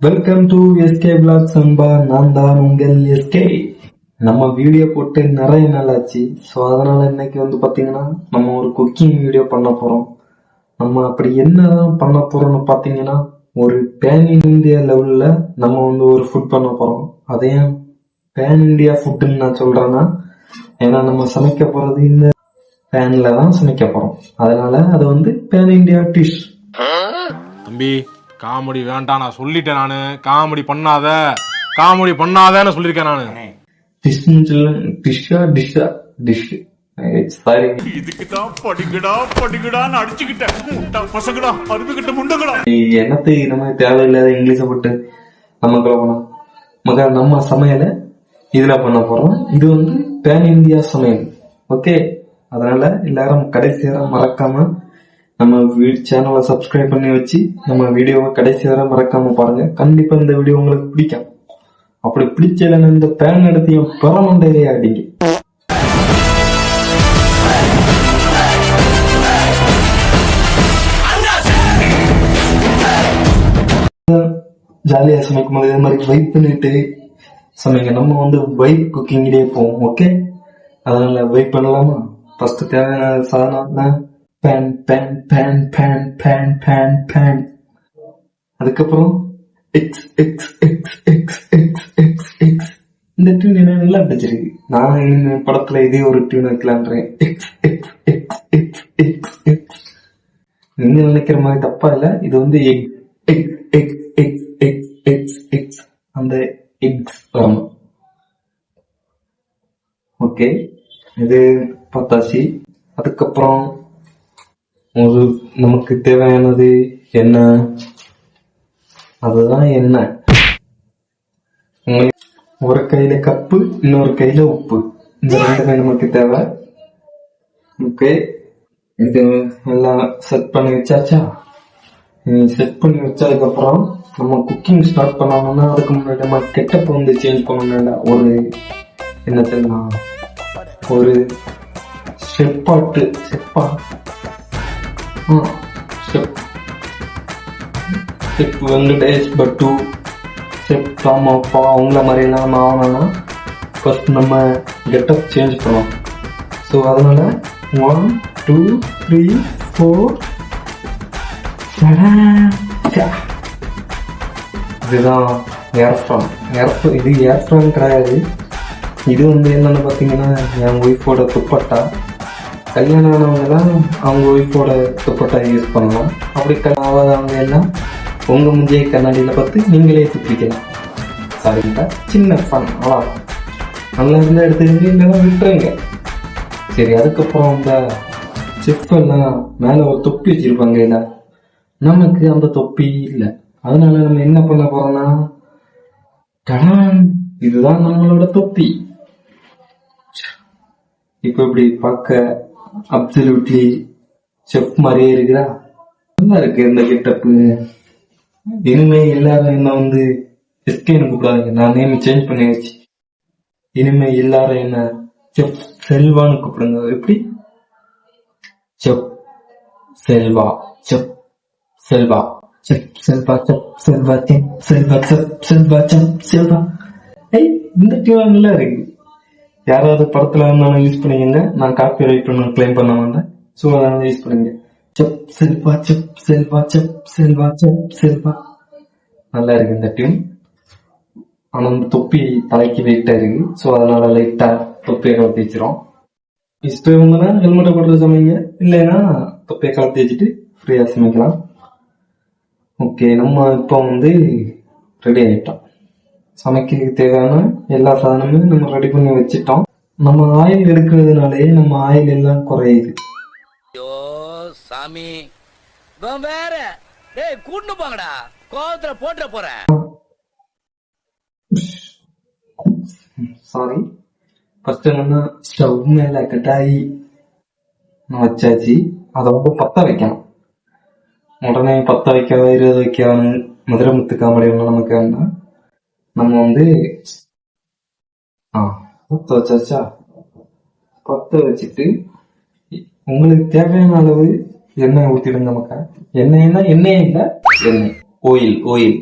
Welcome to SK blocks அன்பா. நான் தான் உங்கள் எஸ்கே. நம்ம வீடியோ போட்டு நிறைய நாள் ஆச்சு. ஸோ அதனால இன்னைக்கு பாத்தீங்கன்னா நம்ம ஒரு குக்கிங் வீடியோ பண்ண போறோம். நம்ம அப்படி என்னதான் பண்ண போறோம்னு பாத்தீங்கன்னா ஒரு பேன் இந்தியா லெவல்ல நம்ம ஒரு ஃபுட் பண்ண போறோம். அதையும் பேன் இந்தியா ஃபுட்டுன்னு நான் சொல்றேன்னா, ஏன்னா நம்ம சமைக்க போறது இந்த பேன்ல தான் சமைக்க போறோம். அதனால அது பேன் இந்தியா டிஷ். தம்பி காமெடி வேண்டாம், நான் சொல்லிட்டேன். நானு காமெடி பண்ணாதன்னு சொல்லிருக்கேன் நானு. என்னத்து நம்ம தேவையில்லாத இங்கிலீஷ போட்டு நம்ம சமையல இதுல பண்ண போறோம். இது பேன் இந்தியா சமையல். ஓகே, அதனால எல்லாரும் கடைசி வரை மறக்காம நம்ம சேனலை சப்ஸ்கிரைப் பண்ணி வச்சு நம்ம வீடியோவை கடைசி வரை மறக்காம பாருங்க. கண்டிப்பா இந்த வீடியோ உங்களுக்கு பிடிக்கும். அப்படி பிடிச்சல இந்த பேன் எடுத்தையும் பெறமண்டையிலே அடிங்க. ஜாலியா சமைக்கும் போது இதே மாதிரி வைப் பண்ணிட்டு சமைங்க. நம்ம வைப் குக்கிங்லேயே போவோம். ஓகே, அதனால வைப் பண்ணலாமா? ஃபர்ஸ்ட் தேவையான சாதனம் பேன் பேன் பேன் பேன் பேன் பேன் பேன் அதுக்கப்புறம் எக்ஸ் எக்ஸ் எக்ஸ் எக்ஸ் எக்ஸ் எக்ஸ் எக்ஸ். இந்த டியூன் என்ன நல்லா பிடிச்சிருக்கு. நான் இந்த படத்துல இதே ஒரு டியூன் வைக்கலான்றேன். எக்ஸ் எக்ஸ் எக்ஸ் எக்ஸ் எக்ஸ் எக்ஸ். நீங்க நினைக்கிற மாதிரி தப்பா இல்ல. இது எக் எக் எக் எக் எக் எக்ஸ் எக்ஸ். அந்த எக்ஸ் வரணும். ஓகே, இது பத்தாச்சு. அதுக்கப்புறம் நமக்கு தேவையானது என்ன? அதுதான் என்ன. ஒரு கையில கப்பு, இன்னொரு கையில உப்பு. இந்த ரெண்டுமே நமக்கு தேவை. ஓகே, இது எல்லாம் செட் பண்ணி வச்சாச்சா? செட் பண்ணி வச்சதுக்கு அப்புறம் நம்ம குக்கிங் ஸ்டார்ட் பண்ணணும்னா அதுக்கு முன்னாடி நம்ம கெட்டப்ப சேஞ்ச் பண்ணணும்னா ஒரு என்ன சொல்லலாம், ஒரு செப்பா செப் வெங்கடேஷ் பட்டு, செப் ராமப்பா, அவங்கள மாதிரிலாம் நம்ம ஆகணும்னா ஃபர்ஸ்ட் நம்ம கெட்டப் சேஞ்ச் பண்ணோம். ஸோ அதனால 1 2 3 4 இதுதான் ஏர்ஃப்ரான். இது ஏர்ஃப்ரான் கிடையாது. இது என்னன்னு பார்த்தீங்கன்னா என் ஒய்ஃபோட துப்பட்டா. கல்யாணம் ஆனவங்க தான் அவங்க ஒய்ஃபோட துப்பட்டா யூஸ் பண்ணலாம். அப்படி ஆகாதவங்க எல்லாம் உங்க முந்தைய கண்ணாடியில பார்த்து நீங்களே துப்பிக்கலாம். சரிங்களா? சின்ன ஃபன். நல்லா இருந்தா எடுத்துக்கிட்டு இல்லைன்னா விட்டுருங்க. சரி, அதுக்கப்புறம் இந்த செஃப் எல்லாம் மேல ஒரு தொப்பி வச்சிருப்பாங்க. இல்ல, நமக்கு அந்த தொப்பி இல்லை. அதனால நம்ம என்ன பண்ண போறோம்னா, இதுதான் நம்மளோட தொப்பி. இப்ப இப்படி பார்க்க அப்சல்யூட்லி செஃப் மாதிரியே இருக்குதா? நல்லா இருக்கு இந்த கெட்டப்பு. இனிமே எல்லாரும் என்ன எஸ்கேன்னு கூப்பிடாதீங்க. நான் நேம் சேஞ்ச் பண்ணி வச்சு இனிமே எல்லாரும் என்ன செஃப் செல்வான்னு கூப்பிடுங்க. எப்படி? Chef Selva, chef Selva, chef Selva, chef Selva, chef Selva, chef Selva, chef Selva. இந்த டியூன் நல்லா இருக்கு. யாராவது படத்துல இருந்தாலும் யூஸ் பண்ணிக்கங்க. நான் காப்பி ரைட் பண்ண கிளைம் பண்ண மாட்டேன். ஸோ அதனால யூஸ் பண்ணுங்க. செப் செல்வா, செப் செல்வா, செப் செல்வா, செப் செல்வா. நல்லா இருக்கு இந்த டியூன். ஆனா இந்த தொப்பி தலைக்கு வெயிட்டா இருக்கு. ஸோ அதனால லைட்டா தொப்பியை கலத்தி வச்சிரும். இஷ்டம் இருந்தனா ஹெல்மெட்டை போட்டு சமைங்க, இல்லைன்னா தொப்பியை கலத்தி வச்சுட்டு ஃப்ரீயா சமைக்கலாம். ஓகே, நம்ம இப்போ ரெடி ஆயிட்டோம். சமைக்கிறதுக்கு தேவையான எல்லா சாதனமும் நம்ம ரெடி பண்ணி வச்சுட்டோம். நம்ம ஆயில் எடுக்கிறதுனாலே நம்ம ஆயில் எல்லாம் குறையுது. சாமி வேற கூட்டு போங்கடா, கோவத்துல போட்டுற போறேன். சாரி. ஃபர்ஸ்ட் என்னன்னா ஸ்டவ் மேல கட்டாயி வச்சாச்சு. அதை பத்த வைக்கணும். உடனே பத்த வைக்க 20 வைக்க மதுரை முத்து காமெடி நமக்கு வேண்டாம். நம்ம பத்த வச்சாச்சா? பத்த வச்சுட்டு உங்களுக்கு தேவையான அளவு எண்ணெய் ஊத்திடுங்க. எண்ணெய்னா எண்ணெய் இல்ல, எண்ணெய், ஆயில்.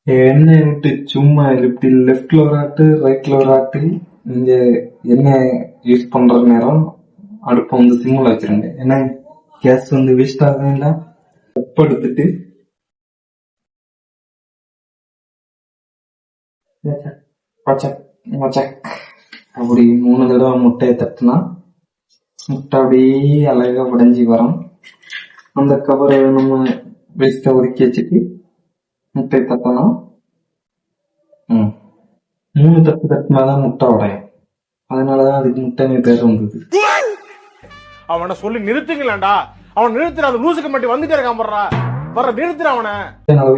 எண்ணெய் விட்டு சும்மா இப்படி லெஃப்ட்ல ஒரு ஆட்டு ரைட்ல ஒரு ஆட்டு. நீங்க எண்ணெய் யூஸ் பண்ற நேரம் அடுப்பை வந்து சிம்மில் வச்சிருங்க. ஏன்னா கேஸ் வந்து வேஸ்ட் ஆகுதுங்களா. உப்பு எடுத்துட்டு அப்படி 3 தடவை முட்டையை தட்டினா முட்டை அப்படியே அழகா உடைஞ்சி வரும். அந்த கவரை நம்ம வேஸ்ட்டை ஒதுக்கி வச்சுட்டு முட்டை தட்டணும். 3 தட்டு தட்டினாதான் முட்டை உடையும். அதனாலதான் அதுக்கு முட்டைன்னு பேர் வந்தது. அவனை சொல்லி நிறுத்துங்களேன்டா. அவன் நிறுத்துற அது லூசுக்கு மட்டும் வந்துட்டே இருக்கான் போடுறா. வர நிறுத்துற அவனை.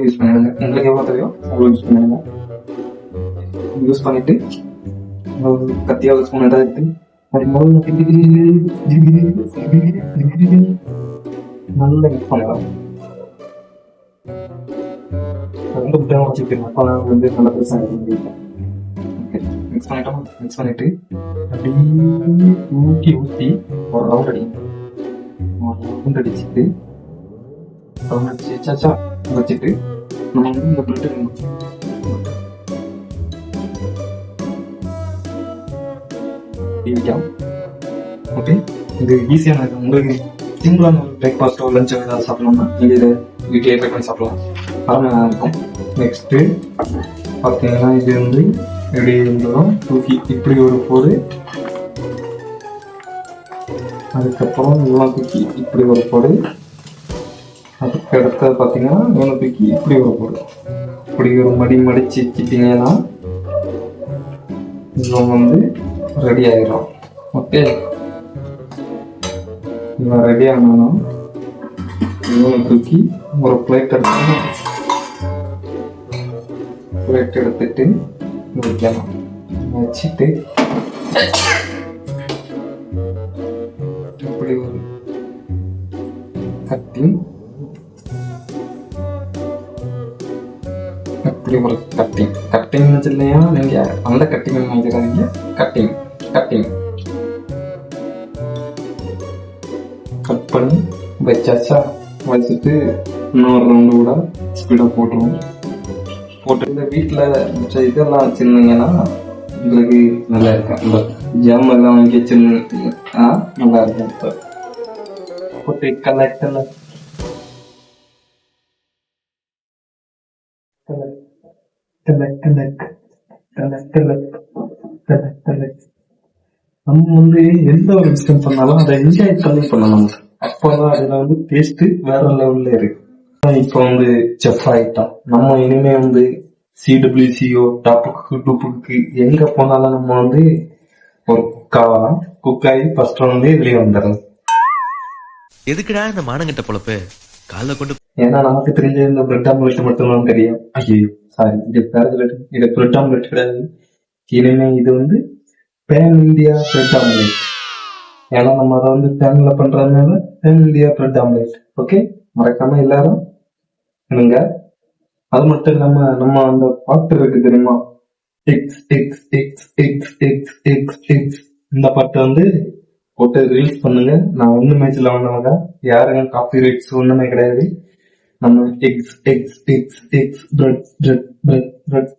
யூஸ் பண்ணிடுங்க. உங்களுக்கு எவ்வளவு தெரியும் அவ்வளவு யூஸ் பண்ணிடுங்க. யூஸ் பண்ணிட்டு கத்தியாவது ஸ்பூன் ஏதாவது எடுத்து நல்லா மிக்ஸ் பண்ணலாம். ரொம்ப முட்டையாக வச்சுருக்கேன். அப்போ வந்து நல்ல பெருசாக மிக்ஸ் பண்ணிட்டோம். மிக்ஸ் பண்ணிட்டு அப்படியே ஊற்றி ஒரு ரவுண்ட் அடிக்கும். ஒரு ரவுண்ட் அடிச்சுட்டு ரவுண்ட் அடிச்சு சாச்சா வச்சுட்டு நம்ம வந்து இந்த பிரெட்டு ஓகே. இது ஈஸியான உங்களுக்கு சிம்பிளான பிரேக்ஃபாஸ்டோ லஞ்சோ ஏதாவது சாப்பிடணும்னா நீங்கள் இதை வீட்டிலே ட்ரை பண்ணி சாப்பிடலாம். அருமையாக இருக்கும். நெக்ஸ்ட்டு பார்த்தீங்கன்னா இது வந்து எப்படி இருந்தாலும் தூக்கி இப்படி ஒரு போடு. அதுக்கப்புறம் இவன் தூக்கி இப்படி ஒரு போடு. அதுக்கு அடுத்தது பார்த்தீங்கன்னா இவனை தூக்கி இப்படி ஒரு போடு. இப்படி ஒரு மடிச்சு வச்சுட்டிங்கன்னா இவன் வந்து ரெடி ஆகிடும். ஓகே. இவன் ரெடி ஆனாலும் இவனை தூக்கி ஒரு பிளேட் எடுத்துட்டு வைக்கலாம். வச்சுட்டு இப்படி ஒரு கட்டிங் இப்படி ஒரு கட்டிங் இல்லையா, நீங்க அந்த கட்டிங் நினைக்கிறாங்க. கட்டிங் கட் பண்ணி வச்சாச்சா. வச்சுட்டு இன்னொரு ரவுண்டு கூட ஸ்பீடாக போட்டுருவோம். போட்டு இந்த வீட்டில் இதெல்லாம் வச்சுருந்தீங்கன்னா உங்களுக்கு நல்லா இருக்கும். இந்த ஜாம் எல்லாம் வாங்கி வச்சுருந்தீங்கன்னா நல்லா இருக்கும். போட்டு கலெக்ட் நம்ம வந்து எந்த ஒரு விஷயம் பண்ணாலும் அதை என்ஜாய் பண்ணி பண்ணணும். அப்போதான் அதுல வந்து டேஸ்ட் வேற லெவல்ல இருக்கு. இப்போ வந்து செஃப் ஆயிட்டோம். நம்ம இனிமே வந்து CWCO டாப்புக்கு எங்க போனாலும் நம்ம வந்து ஒரு குக்காயி ஃபர்ஸ்ட் வந்து வெளியே வந்துடலாம். எதுக்குடா இந்த மானங்கிட்ட பொழப்பு காலைல கொண்டு. ஏன்னா நமக்கு தெரிஞ்ச இந்த பிரெட் ஆம்லெட் மட்டும்தான் தெரியும். ஐயோ சாரி, இது பிரெட் ஆம்லெட் கிடையாது. இனிமே இது வந்து பேன் இந்தியா பிரெட் ஆம்லெட். ஏன்னா நம்ம அதை வந்து பேன்ல பண்றதுனால pan India bread omelette. Okay, மறக்காம எல்லாரும் நீங்க. அது மட்டும் இல்லாம நம்ம அந்த பாட்டு இருக்கு தெரியுமா, எக்ஸ் எக்ஸ் எக்ஸ் எக்ஸ் எக்ஸ் எக்ஸ் எக்ஸ். இந்த பாட்டு வந்து போட்டு ரீல்ஸ் பண்ணுங்க. நான் ஒண்ணுமே சொல்ல வந்தவங்க யாருங்க காப்பி ரைட்ஸ் ஒண்ணுமே கிடையாது. நம்ம எக்ஸ் எக்ஸ் எக்ஸ் X bread bread bread bread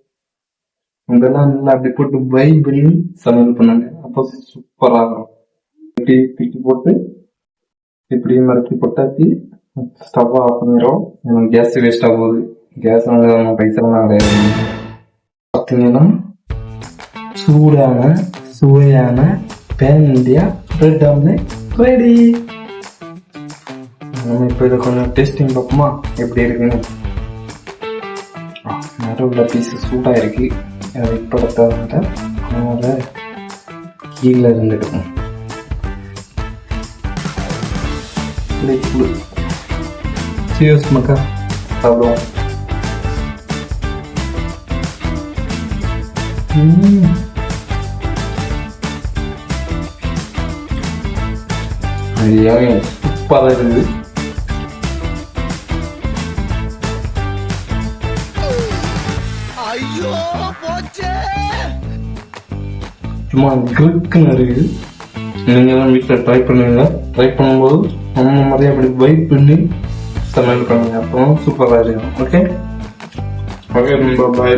இதெல்லாம் நல்லா அப்படி போட்டு பை பண்ணி சமையல் பண்ணுங்க. அப்போ சூப்பரா இருக்கும். இப்படி பிக்கி போட்டு இப்படி மறக்கி போட்டாச்சு. ஸ்டவ் ஆஃப் பண்ணிடுறோம். எனக்கு கேஸ் வேஸ்ட் ஆகுது. கேஸ் வந்து நம்ம பைசலாம் கிடையாது. பார்த்தீங்கன்னா சூடான சுவையான pan India bread omelette ready. நம்ம இப்போ இதை கொஞ்சம் டேஸ்டிங் பார்ப்போமா எப்படி இருக்குன்னு. நடுவுல பீஸ் சூடாக இருக்கு. இப்போ அதனால கீழே இருந்துடும். சீரியஸ் மக்கா சாப்பிடுவோம். சூப்பராக இருக்குது. சும்மா கிறுக்குன்னு இருக்குது. நீங்க தான் வீட்டில் ட்ரை பண்ணுவீங்க. ட்ரை பண்ணும்போது நம்ம மாதிரியே அப்படி வைப் பண்ணி சமையல் பண்ணுங்க, அப்போ சூப்பராக இருக்கும். ஓகே ஓகே நண்பா, பாய்.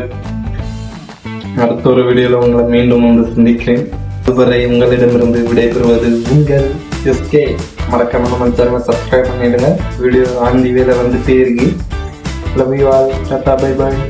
அடுத்த ஒரு வீடியோவில் உங்களை மீண்டும் வந்து சந்திக்கிறேன். அதுவரை உங்களிடமிருந்து விடைபெறுவது உங்கள் எஸ்கே. மறக்காம நம்ம சேனலை சப்ஸ்கிரைப் பண்ணிடுங்க. வீடியோ ஆன் தி வேல வந்துட்டே இருக்கு. Love you all. Tata, bye bye.